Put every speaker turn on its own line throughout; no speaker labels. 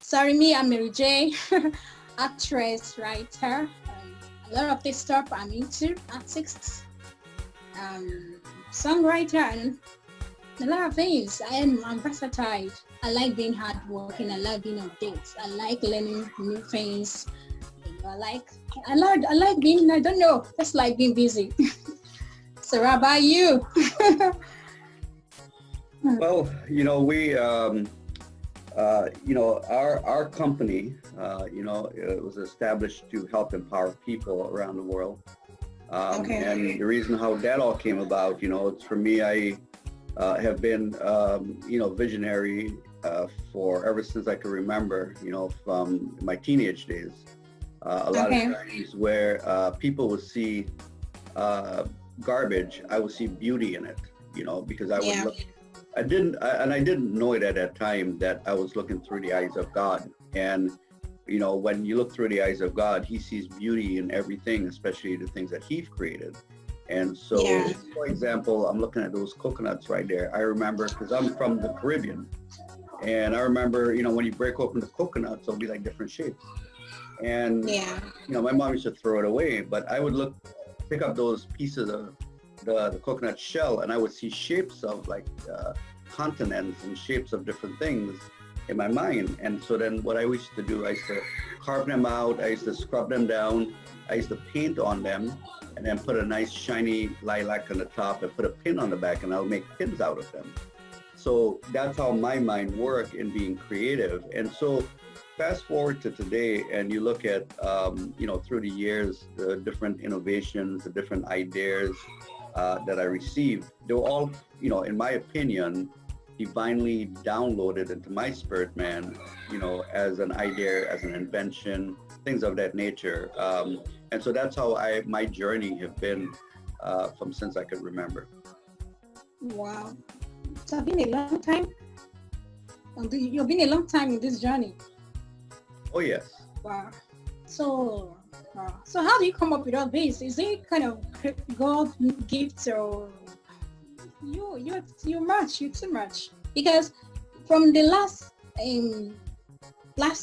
Sorry, me, I'm Mary J, actress, writer, a lot of this stuff I'm into, artist, um, songwriter, and a lot of things. I'm versatile. I like being hardworking. I like being updates. I like learning new things. I like, I like being, I don't know, just like being busy. So how about you?
Well, our company, it was established to help empower people around the world.
Okay.
And the reason how that all came about, it's for me, I have been, visionary for ever since I could remember, from my teenage days. A lot of
Okay.
times where people would see garbage, I would see beauty in it, because I would
Yeah.
look. I didn't know it at that time that I was looking through the eyes of God. And, when you look through the eyes of God, he sees beauty in everything, especially the things that he's created. And so,
Yeah.
for example, I'm looking at those coconuts right there. I remember, because I'm from the Caribbean, and I remember, when you break open the coconuts, they'll be like different shapes. And,
Yeah.
my mom used to throw it away, but I would pick up those pieces of the coconut shell, and I would see shapes of like continents and shapes of different things in my mind. And so then what I used to do, I used to carve them out, I used to scrub them down, I used to paint on them, and then put a nice shiny lilac on the top and put a pin on the back, and I'll make pins out of them. So that's how my mind worked in being creative. And so fast forward to today, and you look at, through the years, the different innovations, the different ideas that I received. They were all, in my opinion, divinely downloaded into my spirit man, as an idea, as an invention, things of that nature. And so that's how my journey have been from since I could remember.
Wow. It's been a long time. You've been a long time in this journey.
Oh, yes.
Wow. So, so how do you come up with all this? Is it kind of God gift, or you're too much? Because from the last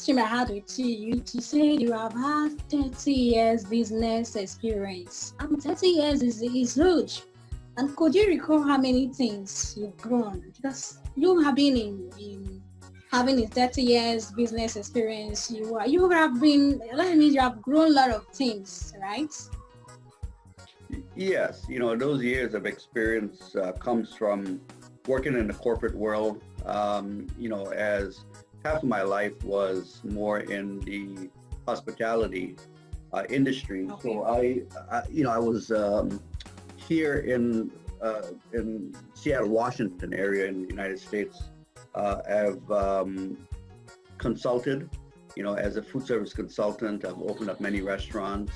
time I had with you, you said you have had 30 years business experience. And 30 years is huge. And could you recall how many things you've grown? Because you have been in having a 30 years business experience, you have been, that means you have grown a lot of things, right?
Yes, those years of experience comes from working in the corporate world, as half of my life was more in the hospitality industry.
Okay.
So I was here in Seattle, Washington area in the United States. I've consulted, as a food service consultant. I've opened up many restaurants,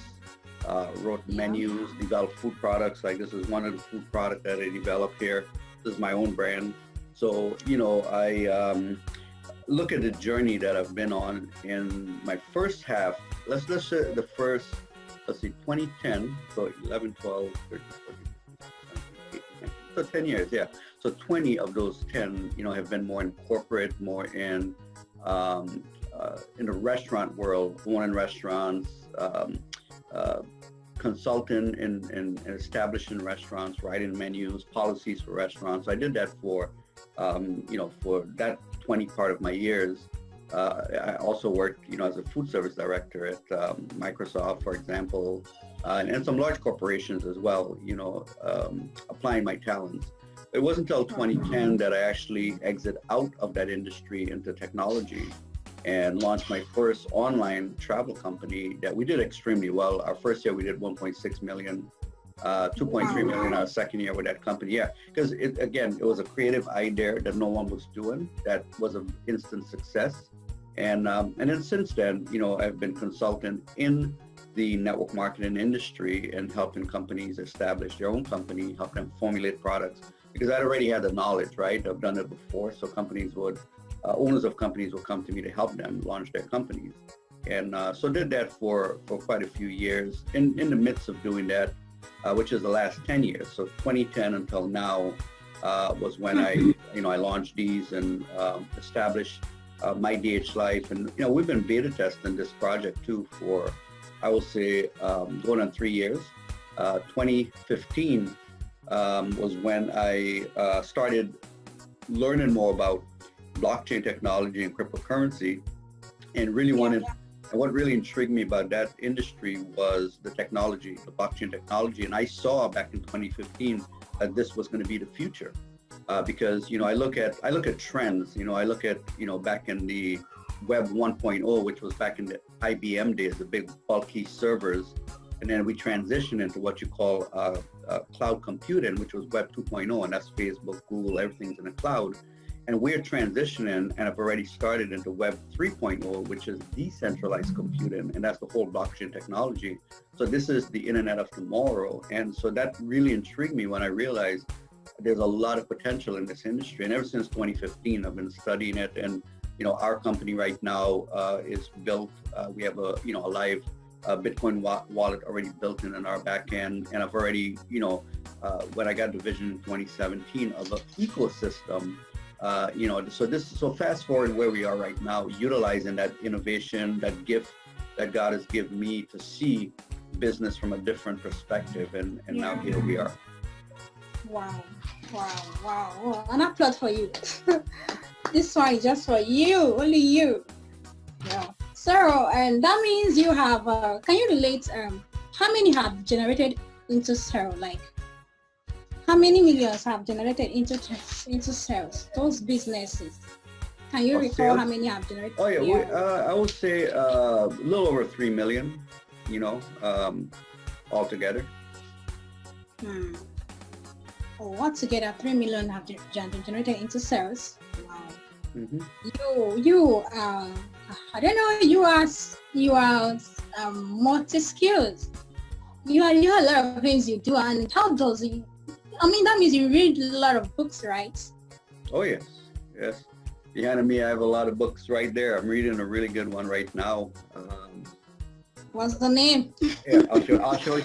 wrote menus, developed food products. Like this is one of the food products that I developed here. This is my own brand. So, I look at the journey that I've been on in my first half. Let's say the first, 2010, so 11, 12, 13, 14, 17, 18, so 10 years, yeah. So 20 of those 10, have been more in corporate, more in the restaurant world, owning restaurants, consulting in establishing restaurants, writing menus, policies for restaurants. So I did that for that 20 part of my years. I also worked, as a food service director at Microsoft, for example, and some large corporations as well, applying my talents. It wasn't until 2010 that I actually exit out of that industry into technology and launched my first online travel company that we did extremely well. Our first year we did 1.6 million, 2.3 million our second year with that company. Yeah, because it was a creative idea that no one was doing. That was an instant success. And then since then, I've been consultant in the network marketing industry and helping companies establish their own company, help them formulate products, because I already had the knowledge, right? I've done it before, so owners of companies would come to me to help them launch their companies. And so did that for quite a few years. In the midst of doing that, which is the last 10 years, so 2010 until now was when I launched these and established my Dhlife, and we've been beta testing this project too for, I will say, going on 3 years. 2015 was when I started learning more about blockchain technology and cryptocurrency, and really wanted. And what really intrigued me about that industry was the technology, the blockchain technology, and I saw back in 2015 that this was going to be the future. Because I look at trends. I look at back in the Web 1.0, which was back in the IBM days, the big bulky servers, and then we transitioned into what you call cloud computing, which was Web 2.0, and that's Facebook, Google, everything's in the cloud. And we're transitioning and have already started into Web 3.0, which is decentralized computing, and that's the whole blockchain technology. So this is the internet of tomorrow. And so that really intrigued me when I realized there's a lot of potential in this industry. And ever since 2015, I've been studying it. And our company right now is built. We have a live Bitcoin wallet already built in our back end. And I've already, when I got the vision in 2017 of an ecosystem. So fast forward where we are right now, utilizing that innovation, that gift that God has given me to see business from a different perspective, and now here we are.
Wow. An applause for you. This one is just for you, only you. Yeah. So, and that means you have, can you relate, how many have generated into sale, like, how many millions have generated into sales, those businesses? Can you recall
sales?
how many have generated?
Oh yeah, I would say a little over 3 million, altogether.
Altogether 3 million have generated into sales. Wow.
Mm-hmm.
You I don't know, you are multi-skilled. You have a lot of things you do, and how does it? That means you read a lot of books, right?
Oh, yes. Behind me, I have a lot of books right there. I'm reading a really good one right now.
What's the name?
Yeah, I'll show you.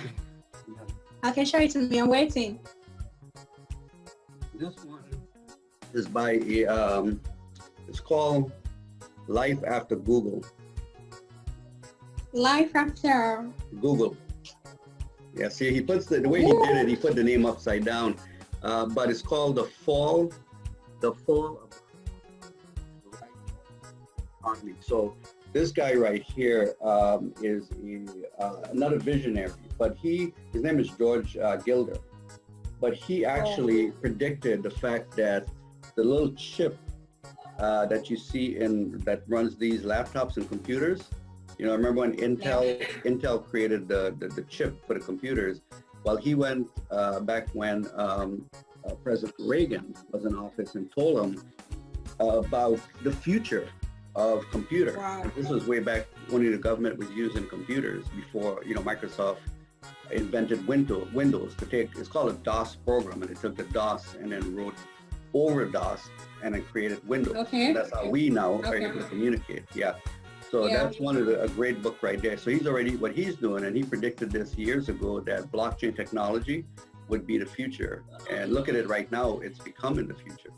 I can show it to me. I'm waiting.
This one is by it's called Life After Google.
Life After
Google. Yeah, see, he puts the way he did it, he put the name upside down. But it's called The Fall of Economy. So this guy right here is another visionary, but his name is George Gilder. But he actually predicted the fact that the little chip that you see that runs these laptops and computers. Remember when Intel created the chip for the computers? Well, he went back when President Reagan was in office and told him about the future of computer.
Wow.
And this was way back when the government was using computers before Microsoft invented Windows to take. It's called a DOS program, and it took the DOS and then wrote over DOS and then created Windows.
Okay.
So that's how we now are able to communicate. Yeah. So that's a great book right there. So he's already, what he's doing, and he predicted this years ago, that blockchain technology would be the future. And look at it right now, it's becoming the future.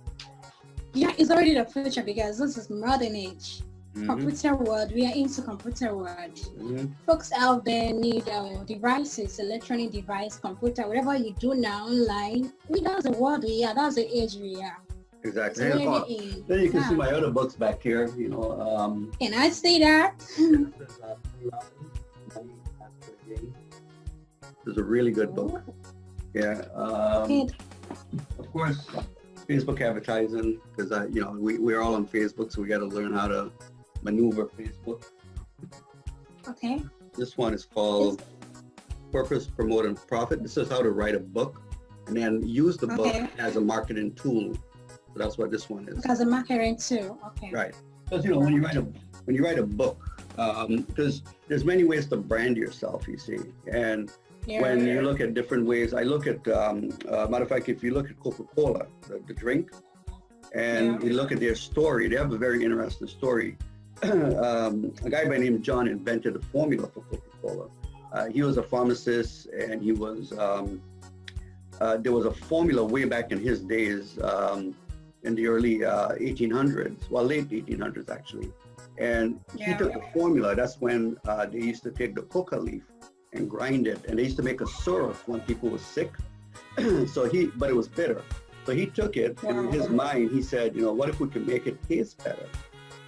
Yeah, it's already the future because this is modern age.
Mm-hmm.
Computer world, we are into computer world.
Mm-hmm.
Folks out there need devices, electronic device, computer, whatever you do now online. That's the world we are, that's the age we are.
Exactly. Then you can see my other books back here,
Can I see that?
This is a really good book. Yeah. Of course, Facebook advertising, because we're all on Facebook, so we got to learn how to maneuver Facebook.
Okay.
This one is called Purpose, Promote, and Profit. This is how to write a book and then use the book as a marketing tool. So that's what this one is.
As a marketing tool. Okay.
Right. Because when you write a book, because there's many ways to brand yourself, you see, and when you look at different ways, I look at matter of fact, if you look at Coca-Cola, the drink, and you look at their story, they have a very interesting story. A guy by the name of John invented a formula for Coca-Cola. He was a pharmacist, and he was there was a formula way back in his days. in the early 1800s, well, late 1800s actually. And he
Yeah.
took the formula. That's when they used to take the coca leaf and grind it, and they used to make a syrup when people were sick. But it was bitter. So he took it, and in his mind, he said, what if we could make it taste better?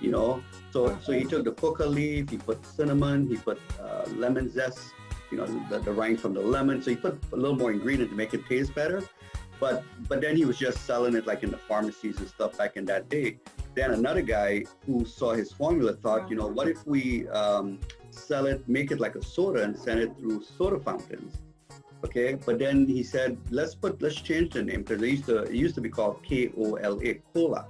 You know, so he took the coca leaf, he put cinnamon, he put lemon zest, the rind from the lemon. So he put a little more ingredient to make it taste better. But then he was just selling it like in the pharmacies and stuff back in that day. Then another guy who saw his formula thought, what if we sell it, make it like a soda and send it through soda fountains? Okay, but then he said, let's change the name, because it used to be called Kola,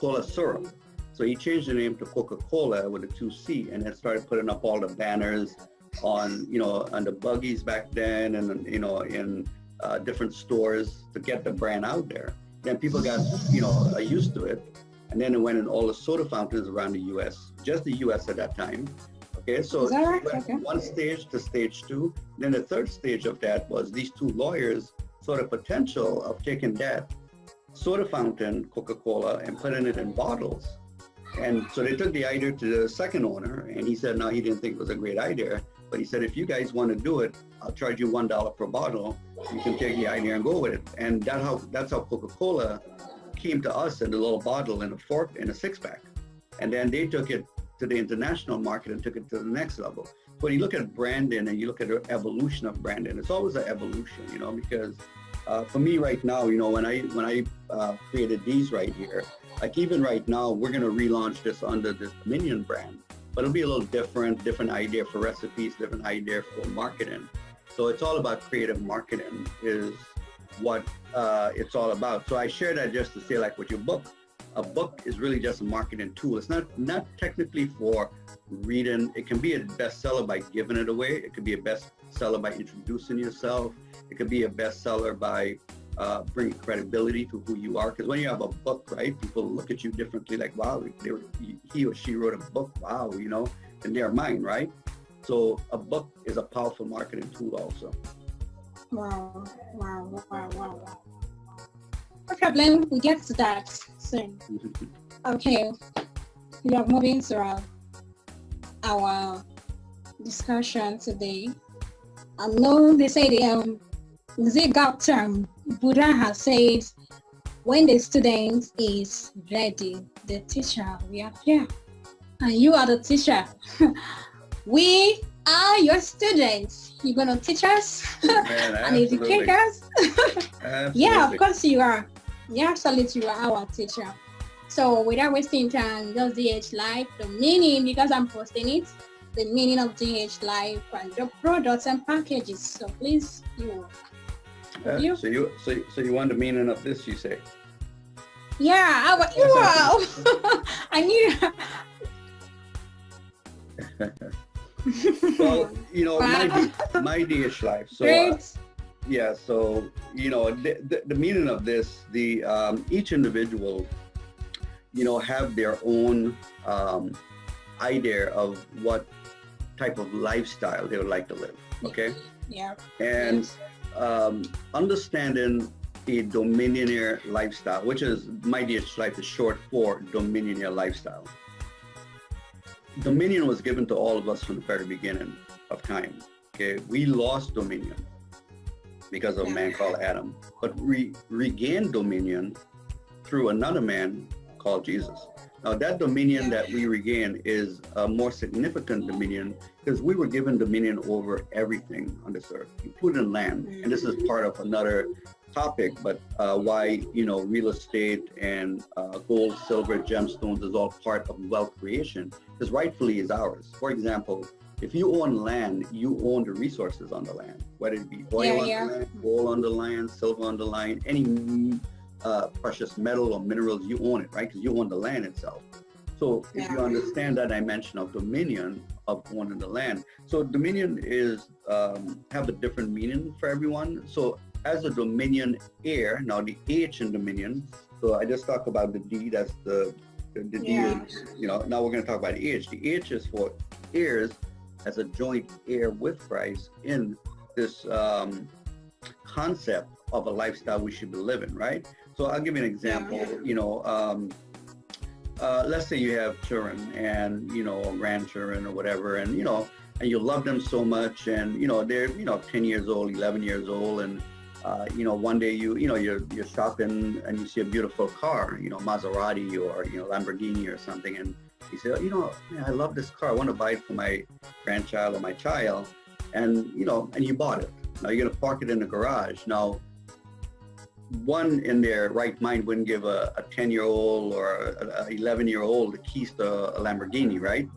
cola syrup. So he changed the name to Coca-Cola with a 2C, and then started putting up all the banners on the buggies back then, and in different stores to get the brand out there. Then people got used to it, and then it went in all the soda fountains around the U.S., just the U.S. at that time. Okay, so
right?
One stage to stage two. Then the third stage of that was these two lawyers saw the potential of taking that soda fountain, Coca-Cola, and putting it in bottles. And so they took the idea to the second owner, and he said, no, he didn't think it was a great idea. But he said, if you guys want to do it, I'll charge you $1 per bottle. You can take the idea and go with it. And that's how Coca-Cola came to us in a little bottle in a six-pack. And then they took it to the international market and took it to the next level. When you look at branding and you look at the evolution of branding, it's always an evolution, because for me right now, when I created these right here, like even right now, we're going to relaunch this under this Dominion brand, but it'll be a little different idea for recipes, different idea for marketing. So it's all about creative marketing is what it's all about. So I share that just to say, like with your book, a book is really just a marketing tool. It's not technically for reading. It can be a bestseller by giving it away. It could be a bestseller by introducing yourself. It could be a bestseller by bringing credibility to who you are. Because when you have a book, right, people look at you differently, like, wow, he or she wrote a book, wow, in their mind, right? So a book is a powerful marketing tool also.
Wow. No problem. We get to that soon. Okay. We are moving to our discussion today. I know they say Gautam Buddha has said, when the student is ready, the teacher will appear. And you are the teacher. We are your students. You're going to teach us and educate us. Yeah, of course you are. Yeah, absolutely, you are our teacher. So without wasting time, just Dhlife, the meaning, because I'm posting it, the meaning of Dhlife and the products and packages. So please,
so you want the meaning of this, you say?
Yeah, I need.
Well, my Dhlife. So yeah, so the meaning of this, each individual, have their own idea of what type of lifestyle they would like to live. Okay.
Yeah.
And understanding a dominionaire lifestyle, which is my Dhlife is short for dominionaire lifestyle. Dominion was given to all of us from the very beginning of time. Okay, we lost dominion because of a man called Adam, but we regained dominion through another man called Jesus. Now that dominion that we regain is a more significant dominion because we were given dominion over everything on this earth, including land. And this is part of another topic, but why real estate and gold, silver, gemstones is all part of wealth creation, because rightfully is ours. For example, if you own land, you own the resources on the land, whether it be oil on the land, gold on the land, silver on the land, any precious metal or minerals, you own it, right? Because you own the land itself. So if you understand that dimension of dominion of owning the land, so dominion is have a different meaning for everyone. So as a dominion heir, now the H in dominion, so I just talked about the D, that's the D is, now we're going to talk about the H. The H is for heirs as a joint heir with Christ in this concept of a lifestyle we should be living, right? So I'll give you an example. Let's say you have children and, grandchildren or whatever, and, and you love them so much, and, they're, 10 years old, 11 years old, and, one day you're shopping and you see a beautiful car, Maserati or, Lamborghini or something, and you say, man, I love this car. I want to buy it for my grandchild or my child. And, and you bought it. Now you're going to park it in the garage. Now, one in their right mind wouldn't give a 10-year-old or a 11-year-old the keys to a Lamborghini, right?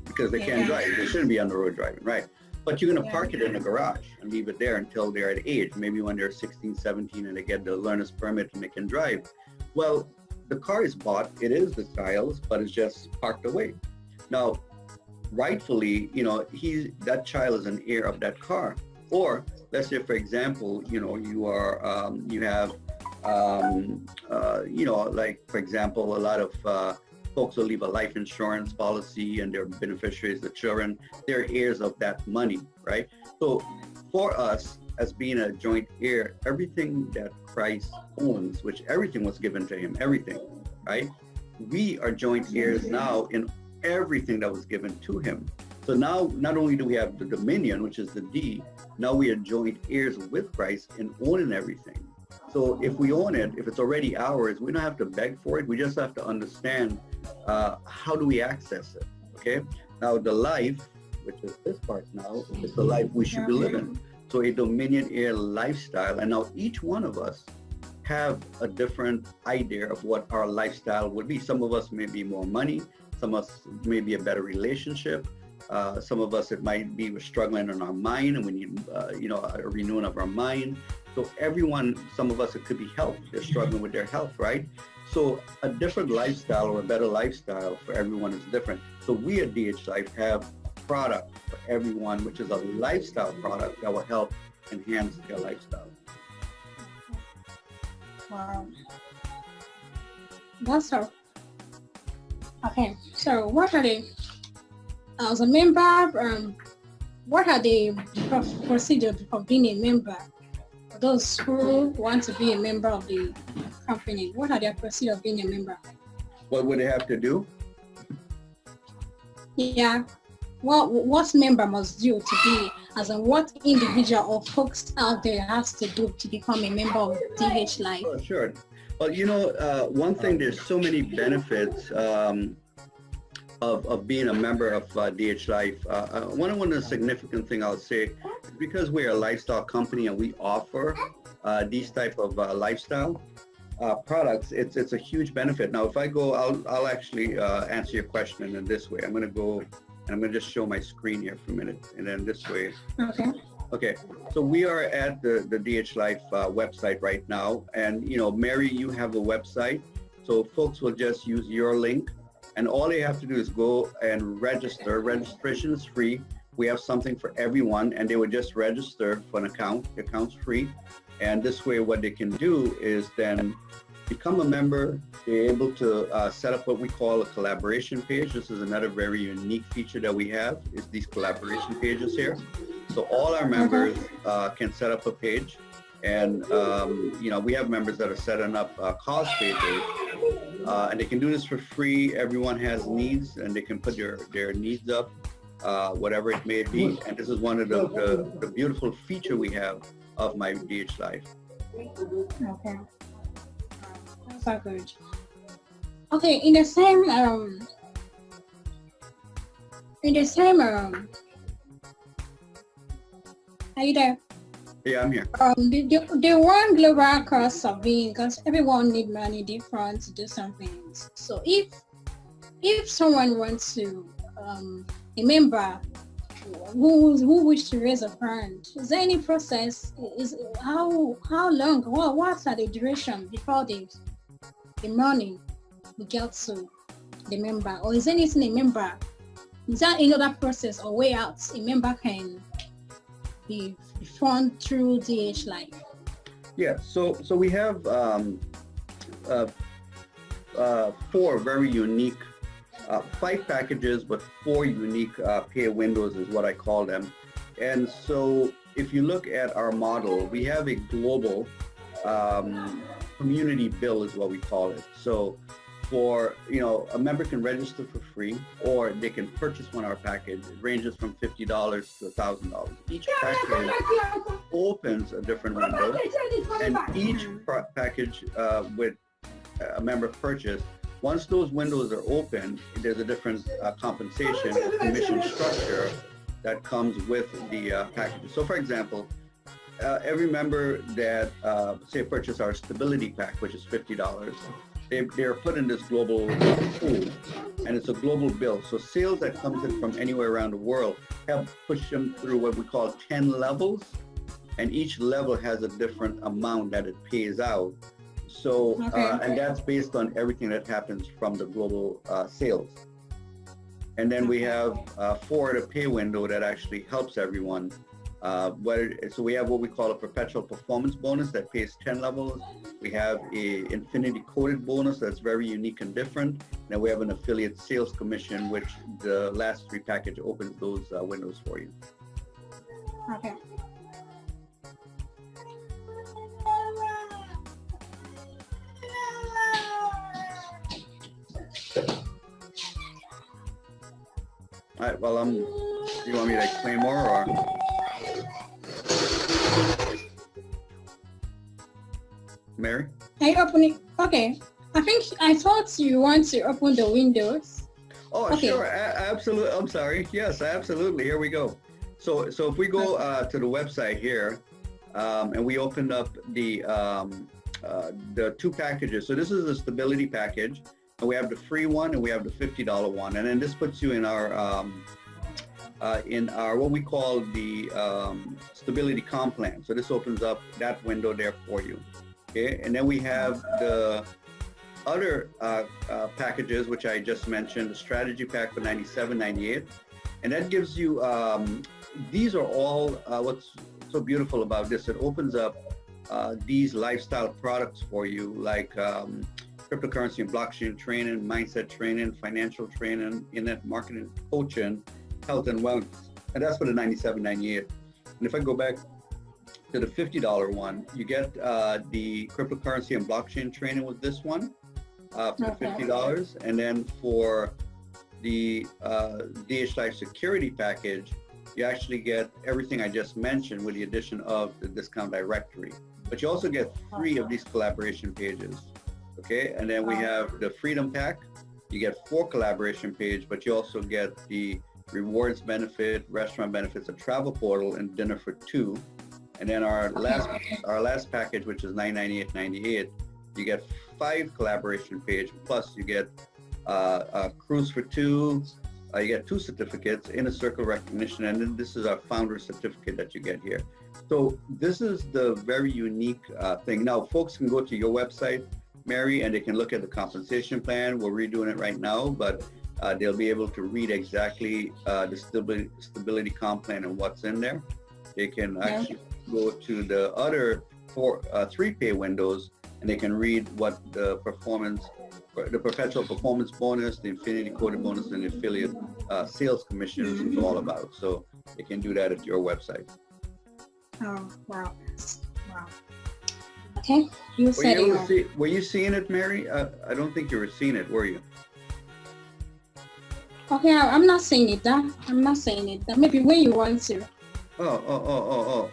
Because they can't drive. They shouldn't be on the road driving, right? But you're going to park it in the garage and leave it there until they're at age, maybe when they're 16, 17, and they get the learner's permit and they can drive. Well, the car is bought, it is the child's, but it's just parked away. Now, rightfully, that child is an heir of that car. Or let's say, for example, you are, you have, like, for example, a lot of folks will leave a life insurance policy and their beneficiaries, the children, they're heirs of that money, right? So for us, as being a joint heir, everything that Christ owns, which everything was given to him, everything, right? We are joint heirs now in everything that was given to him. So now, not only do we have the dominion, which is the D, now we are joint heirs with Christ in owning everything. So if we own it, if it's already ours, we don't have to beg for it. We just have to understand how do we access it, okay? Now the life, which is this part now, is the life we should be living. So a dominion heir lifestyle, and now each one of us have a different idea of what our lifestyle would be. Some of us may be more money, some of us may be a better relationship, some of us it might be we're struggling in our mind and we need a renewing of our mind. So everyone, some of us it could be health, they're struggling with their health, right? So a different lifestyle or a better lifestyle for everyone is different. So we at DH Life have a product for everyone, which is a lifestyle product that will help enhance their lifestyle.
Wow. That's all. Okay, so what are the, as a member, what are the procedures for being a member? For those who want to be a member of the company, what are the procedures of being a member?
What would they have to do?
Yeah, what member must do to be, as in what individual or folks out there has to do to become a member of DH Life?
Oh, sure. Well, one thing, there's so many benefits of being a member of DH Life. One of the significant thing I'll say is because we're a lifestyle company and we offer these type of lifestyle products, it's a huge benefit. Now, if I go, I'll actually answer your question in this way. I'm going to go and I'm going to just show my screen here for a minute, and then this way.
Okay.
Okay, so we are at the DH Life website right now, and Mary, you have the website, so folks will just use your link, and all they have to do is go and register. Registration is free. We have something for everyone, and they would just register for an account. The account's free, and this way what they can do is then become a member. They're able to set up what we call a collaboration page. This is another very unique feature that we have, is these collaboration pages here. So all our members can set up a page, and we have members that are setting up cause pages, and they can do this for free. Everyone has needs, and they can put their needs up, whatever it may be. And this is one of the beautiful feature we have of my DH Life.
Okay. That's so good. Okay, in the same are you there?
Yeah, I'm here.
The one global cost of being, because everyone need money different to do something. So if someone wants to a member who wish to raise a fund, is there any process? Is how long? What are the duration before the money we get to the member, or is there anything a member? Is there another process or way out a member can be fund through DH Life?
Yeah, so we have 4 very unique, 5 packages, but 4 unique pay windows is what I call them. And so if you look at our model, we have a global community bill is what we call it. So for, a member can register for free, or they can purchase 1 hour package. It ranges from $50 to $1,000. Each package opens a different window, and each package with a member purchase, once those windows are open, there's a different compensation or commission structure that comes with the packages. So for example, every member that say purchase our stability pack, which is $50, they're put in this global pool, and it's a global bill. So sales that comes in from anywhere around the world help push them through what we call 10 levels, and each level has a different amount that it pays out. So, and that's based on everything that happens from the global sales. And then we have 4 at a pay window that actually helps everyone. So we have what we call a perpetual performance bonus that pays 10 levels. We have a infinity coded bonus that's very unique and different. Then we have an affiliate sales commission, which the last 3 package opens those windows for you.
Okay.
All right, well, you want me to explain more, or? Mary?
Are you opening? Okay. I thought you want to open the windows.
Oh, okay. Sure. Absolutely. I'm sorry. Yes, absolutely. Here we go. So if we go to the website here, and we open up the 2 packages. So this is the stability package, and we have the free one, and we have the $50 one, and then this puts you in our what we call the stability comp plan. So this opens up that window there for you. Okay, and then we have the other packages, which I just mentioned, the strategy pack for $97.98, and that gives you, these are all, what's so beautiful about this, it opens up these lifestyle products for you, like cryptocurrency and blockchain training, mindset training, financial training, internet marketing, coaching, health and wellness, and that's for the $97.98. And if I go back to the $50 one, you get the cryptocurrency and blockchain training with this one for the $50, and then for the Dhlife security package, you actually get everything I just mentioned with the addition of the discount directory. But you also get 3 of these collaboration pages, okay? And then we have the Freedom Pack. You get 4 collaboration pages, but you also get the rewards benefit, restaurant benefits, a travel portal, and dinner for 2. And then our last package, which is $998.98, you get 5 collaboration page, plus you get a cruise for 2, you get 2 certificates, inner circle recognition, and then this is our founder certificate that you get here. So this is the very unique thing. Now, folks can go to your website, Mary, and they can look at the compensation plan. We're redoing it right now, but they'll be able to read exactly the stability comp plan and what's in there. They can actually go to the other 3 pay windows, and they can read what the perpetual performance bonus, the infinity coded bonus, and the affiliate sales commissions is all about. So they can do that at your website.
Oh, wow. Okay, you said it.
Were you seeing it, Mary? I don't think you were seeing it, were you?
Okay, I'm not saying it. I'm not saying it. Maybe when you want to.
Oh,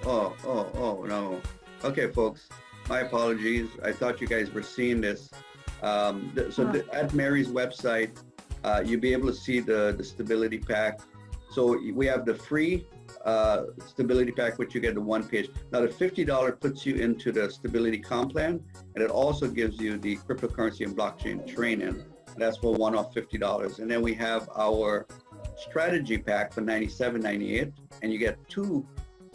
no. Okay, folks, my apologies. I thought you guys were seeing this. At Mary's website, you'll be able to see the stability pack. So we have the free stability pack, which you get the 1 page. Now the $50 puts you into the stability comp plan, and it also gives you the cryptocurrency and blockchain training. That's for one-off $50. And then we have our strategy pack for $97.98, and you get 2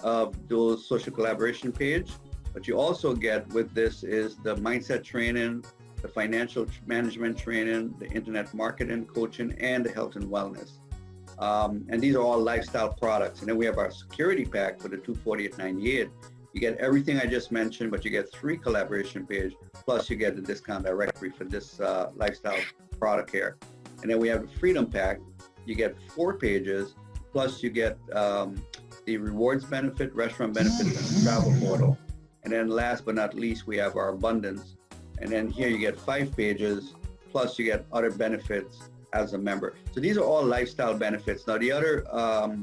of those social collaboration page. But you also get with this is the mindset training, the financial management training, the internet marketing coaching, and the health and wellness. And these are all lifestyle products. And then we have our security pack for the $248.98. You get everything I just mentioned, but you get 3 collaboration page, plus you get the discount directory for this lifestyle product here. And then we have the freedom pack. You get 4 pages, plus you get the rewards benefit, restaurant benefits, and the travel portal. And then last but not least, we have our abundance And then here you get 5 pages, plus you get other benefits as a member. So these are all lifestyle benefits. Now the other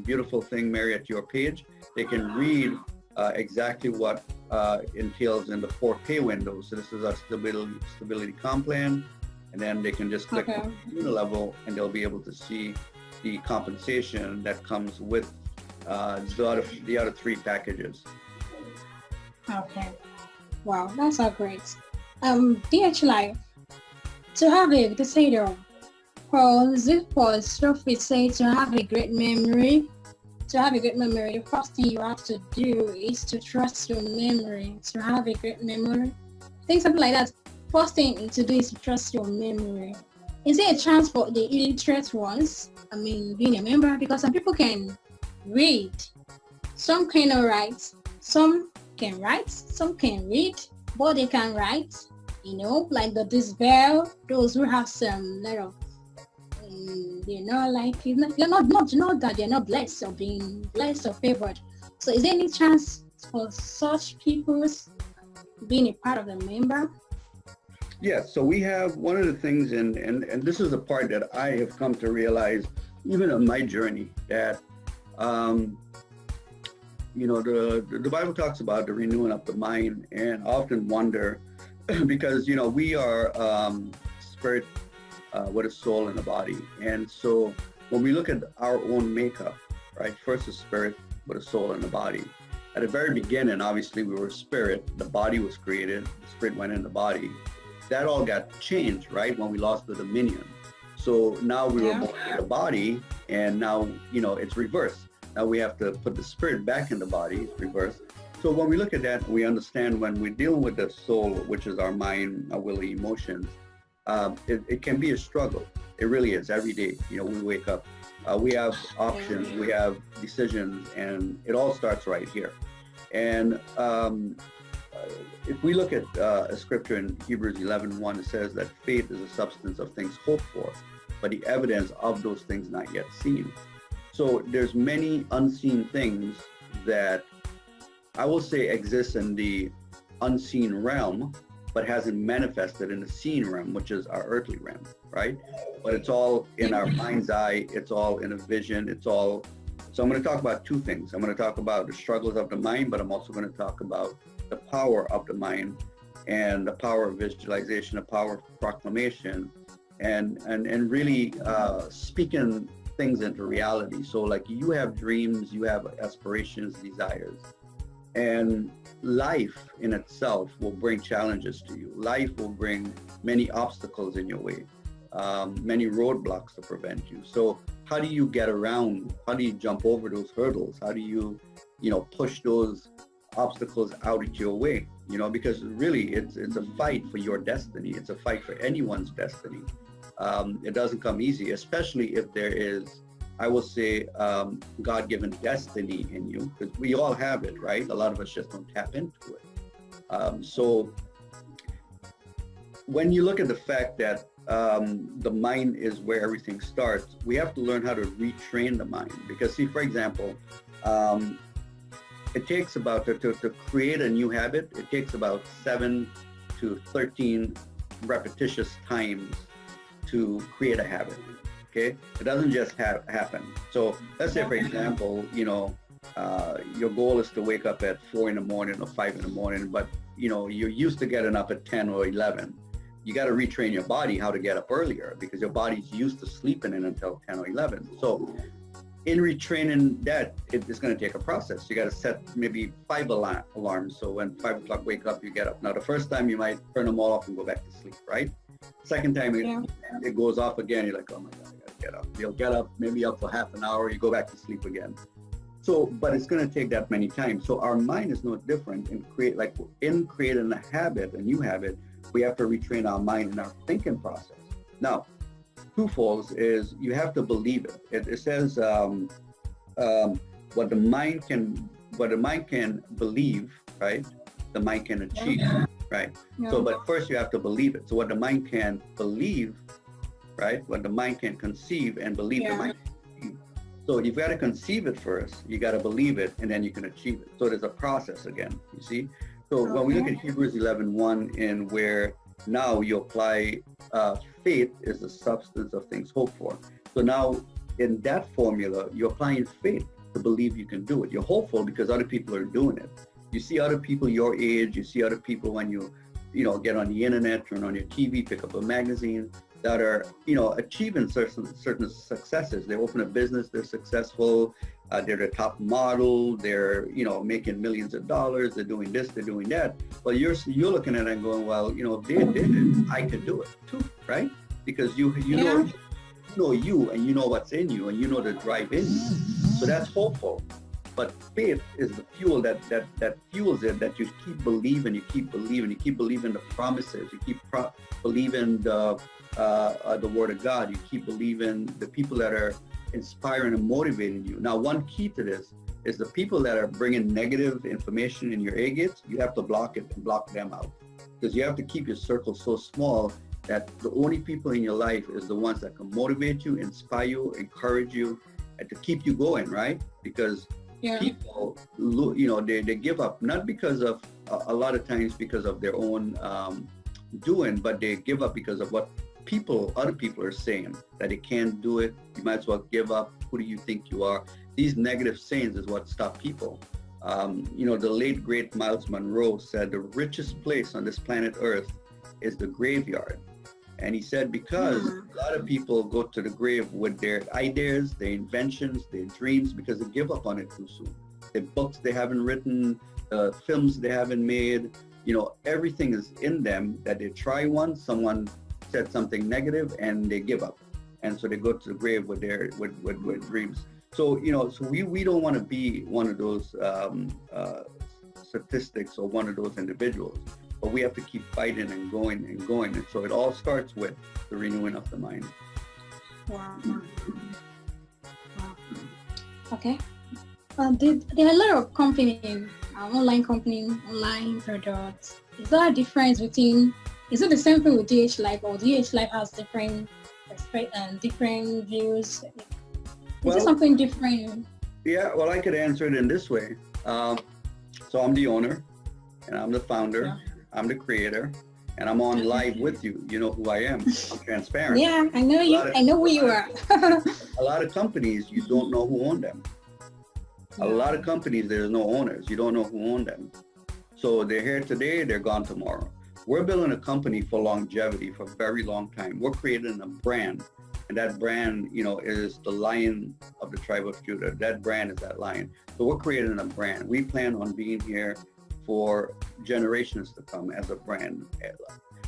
beautiful thing, Mary, at your page, they can read exactly what entails in the 4 pay window. So this is our stability comp plan, and then they can just click on the level, and they'll be able to see the compensation that comes with the other 3 packages.
Okay. Wow, that's all great. Dhlife, to have a decider, for stuff we say to have a great memory. To have a great memory, the first thing you have to do is to trust your memory. To have a great memory, think something like that. First thing to do is to trust your memory. Is there a chance for the illiterate ones? I mean, being a member, because some people can read, some cannot write, some can write, some can read, but they can write. Like the disbel, those who have some little. They're not like you're not that they're not blessed or being blessed or favored. So is there any chance for such people being a part of the member?
Yes, so we have one of the things, and this is the part that I have come to realize even on my journey, that the Bible talks about the renewing of the mind, and I often wonder because we are spirit with a soul and a body. And so when we look at our own makeup, right, first a spirit with a soul and a body. At the very beginning, obviously we were spirit, the body was created, the spirit went in the body. That all got changed, right, when we lost the dominion. So now we were born in the body, and now, it's reversed. Now we have to put the spirit back in the body, it's reversed. So when we look at that, we understand when we're dealing with the soul, which is our mind, our will, emotions, it can be a struggle. It really is every day. We wake up, we have options, we have decisions, and it all starts right here. And if we look at a scripture in Hebrews 11:1, it says that faith is the substance of things hoped for, but the evidence of those things not yet seen. So there's many unseen things that I will say exist in the unseen realm, but hasn't manifested in the seen realm, which is our earthly realm, right? But it's all in our mind's eye, it's all in a vision, so I'm going to talk about 2 things. I'm going to talk about the struggles of the mind, but I'm also going to talk about the power of the mind and the power of visualization, the power of proclamation, and really speaking things into reality. So like you have dreams, you have aspirations, desires, and life in itself will bring challenges to you. Life will bring many obstacles in your way, many roadblocks to prevent you. So how do you get around? How do you jump over those hurdles? How do you, push those obstacles out of your way? Because really it's a fight for your destiny. It's a fight for anyone's destiny. It doesn't come easy, especially if there is, I will say, God-given destiny in you, because we all have it, right? A lot of us just don't tap into it. So when you look at the fact that the mind is where everything starts, we have to learn how to retrain the mind. Because see, for example, it takes about, to create a new habit, it takes about 7 to 13 repetitious times to create a habit. Okay, it doesn't just happen. So let's say, for example, your goal is to wake up at 4 in the morning or 5 in the morning, but you're used to getting up at 10 or 11. You got to retrain your body how to get up earlier, because your body's used to sleeping in until 10 or 11. So in retraining that, it's going to take a process. You got to set maybe 5 alarms. So when 5 o'clock wake up, you get up. Now the first time you might turn them all off and go back to sleep, right? Second time it goes off again, you're like, oh my God, I gotta get up. You'll get up, maybe up for half an hour, you go back to sleep again. So, but it's gonna take that many times. So our mind is no different in creating a habit, a new habit, we have to retrain our mind and our thinking process. Now, twofold is you have to believe it. It says what the mind can believe, right? The mind can achieve. Right. Yeah. So, but first you have to believe it. So what the mind can believe, right? What the mind can conceive and believe, the mind can achieve. So you've got to conceive it first. You got to believe it, and then you can achieve it. So there's a process again, you see? So when we look at Hebrews 11:1, and where Now you apply faith is the substance of things hoped for. So now in that formula, you're applying faith to believe you can do it. You're hopeful because other people are doing it. You see other people your age, you see other people when you get on the internet, turn on your TV, pick up a magazine, that are, achieving certain successes. They open a business, they're successful, they're the top model, they're, making millions of dollars, they're doing this, they're doing that. Well, you're looking at it and going, well, if they did it, I could do it too, right? Because you know you, and you know what's in you, and you know the drive in you. So that's hopeful. But faith is the fuel that fuels it, that you keep believing, you keep believing the promises, you keep believing the word of God, you keep believing the people that are inspiring and motivating you. Now, one key to this is the people that are bringing negative information in your A gates, you have to block it and block them out. Because you have to keep your circle so small that the only people in your life is the ones that can motivate you, inspire you, encourage you, and to keep you going, right? Because people, they give up, not because of, a lot of times because of their own doing, but they give up because of what other people are saying, that they can't do it, you might as well give up, who do you think you are? These negative sayings is what stop people. The late great Miles Monroe said the richest place on this planet Earth is the graveyard. And he said, because a lot of people go to the grave with their ideas, their inventions, their dreams, because they give up on it too soon. The books they haven't written, films they haven't made, everything is in them that they try one, someone said something negative, and they give up. And so they go to the grave with their with dreams. So, so we don't want to be one of those statistics or one of those individuals. But we have to keep fighting and going and going. And so it all starts with the renewing of the mind.
Wow. Okay. There are a lot of companies, online products. Is there a difference between, is it the same thing with DH Life, or DH Life has different views? Is it something different?
Yeah, well, I could answer it in this way. So I'm the owner and I'm the founder. Yeah. I'm the creator, and I'm on live with you. You know who I am. I'm transparent.
Yeah, I know you. I know who you are.
A lot of companies, you don't know who own them. A lot of companies, there's no owners. You don't know who own them. So they're here today, they're gone tomorrow. We're building a company for longevity, for a very long time. We're creating a brand, and that brand, is the Lion of the tribe of Judah. That brand is that lion. So we're creating a brand. We plan on being here for generations to come as a brand.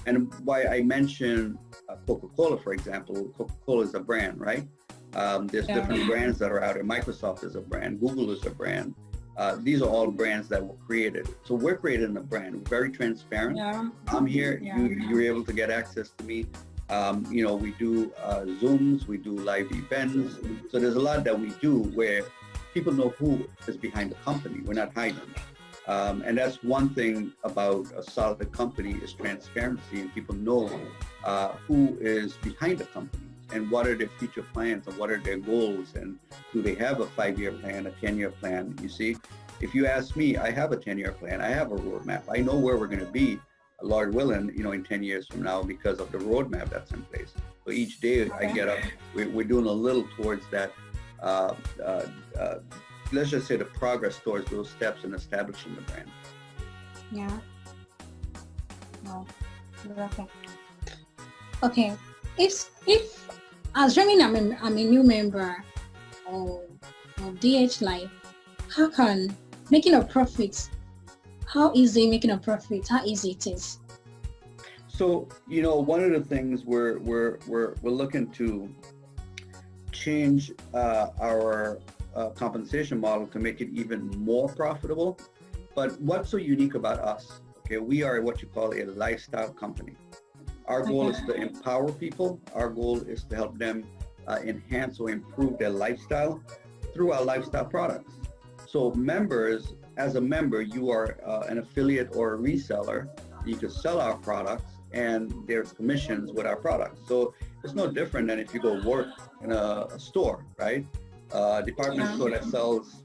And why I mentioned Coca-Cola, for example, Coca-Cola is a brand, right? There's different brands that are out there. Microsoft is a brand, Google is a brand. These are all brands that were created. So we're creating a brand, we're very transparent. I'm here, you're able to get access to me. We do Zooms, we do live events. So there's a lot that we do where people know who is behind the company. We're not hiding. And that's one thing about a solid company is transparency, and people know who is behind the company and what are their future plans and what are their goals, and do they have a 5-year plan, a 10-year plan. You see, if you ask me, I have a 10-year plan, I have a roadmap. I know where we're going to be, Lord willing, in 10 years from now, because of the roadmap that's in place. So each day I get up, we're doing a little towards that, let's just say the progress towards those steps in establishing the brand.
Yeah. No. Okay. If assuming I'm a new member of DH Life, how can making a profit? How easy making a profit? How easy it is?
So one of the things we're looking to change our compensation model to make it even more profitable. But what's so unique about us? Okay, we are what you call a lifestyle company. Our goal is to empower people. Our goal is to help them enhance or improve their lifestyle through our lifestyle products. So members, as a member, you are an affiliate or a reseller. You can sell our products, and there's commissions with our products. So it's no different than if you go work in a store, right? Department store that sells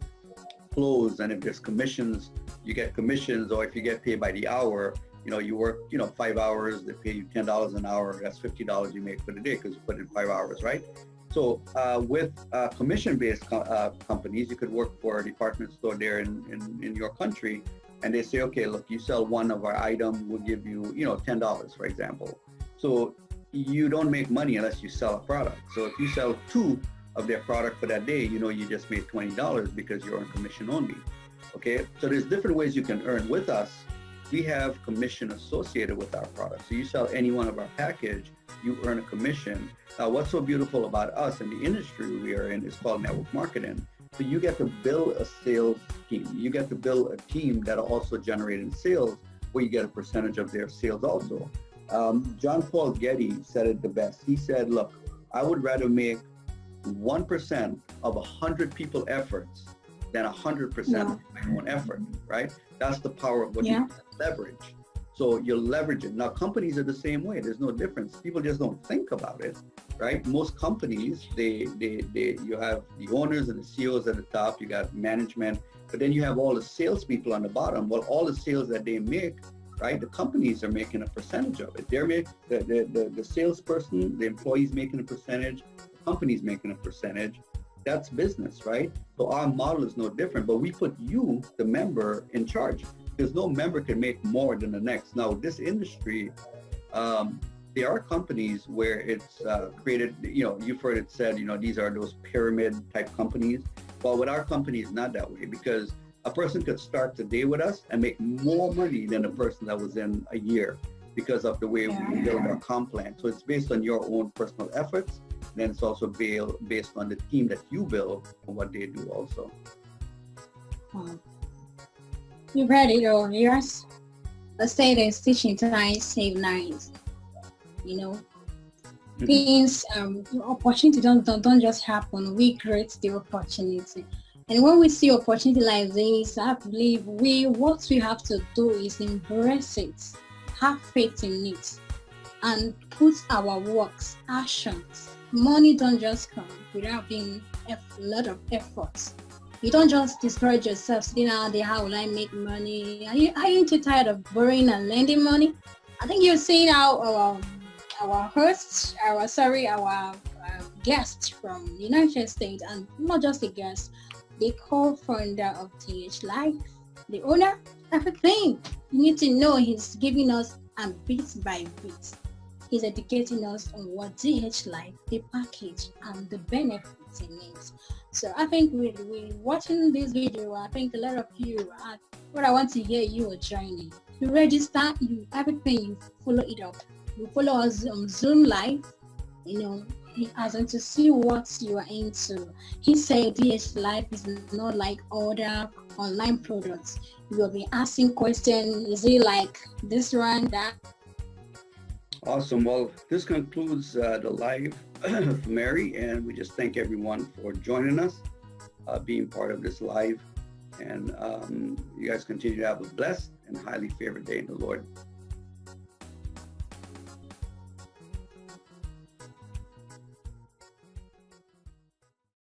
clothes, and if there's commissions, you get commissions, or if you get paid by the hour, You work, 5 hours, they pay you $10 an hour. That's $50 you make for the day because you put in 5 hours, right? So with commission-based companies, you could work for a department store there in your country, and they say, okay, look, you sell one of our item, we'll give you, $10, for example. So you don't make money unless you sell a product. So if you sell two of their product for that day, you just made $20 because you're on commission only. Okay, so there's different ways you can earn. With us, we have commission associated with our product. So you sell any one of our package, you earn a commission. Now, what's so beautiful about us and the industry we are in is called network marketing. So you get to build a sales team. You get to build a team that are also generating sales, where you get a percentage of their sales also. John Paul Getty said it the best. He said, look, I would rather make 1% of 100 people efforts than 100% of my own effort, right? That's the power of what you leverage. So you leverage it. Now, companies are the same way. There's no difference. People just don't think about it, right? Most companies, you have the owners and the CEOs at the top, you got management, but then you have all the salespeople on the bottom. Well, all the sales that they make, right? The companies are making a percentage of it. The salesperson, the employee's making a percentage, the company's making a percentage. That's business, right? So our model is no different, but we put you, the member, in charge, because no member can make more than the next. Now, this industry, there are companies where it's created, you've heard it said, these are those pyramid type companies. But with our company, it's not that way, because a person could start today with us and make more money than the person that was in a year because of the way we build our comp plan. So it's based on your own personal efforts. Then it's also based on the team that you build and what they do also.
You've heard it all, yes. Let's say there's teaching time, save nights. Things, opportunity don't just happen. We create the opportunity. And when we see opportunity like this, I believe what we have to do is embrace it, have faith in it, and put our works, actions. Money don't just come without being a lot of efforts. You don't just discourage yourself sitting out there, how will I make money? Are you too tired of borrowing and lending money? I think you're seeing our guest from the United States, and not just a guest, the co-founder of Dhlife, the owner, everything. You need to know he's giving us bit by bit. He's educating us on what Dhlife, the package, and the benefits it means. So I think with watching this video, I think a lot of you, what I want to hear, you are joining. You register, everything, you follow it up. You follow us on Zoom Live, as in to see what you are into. He said Dhlife is not like other online products. You will be asking questions, is it like this one, that?
Awesome. Well, this concludes the live for Mary, and we just thank everyone for joining us, being part of this live, and you guys continue to have a blessed and highly favored day in the Lord.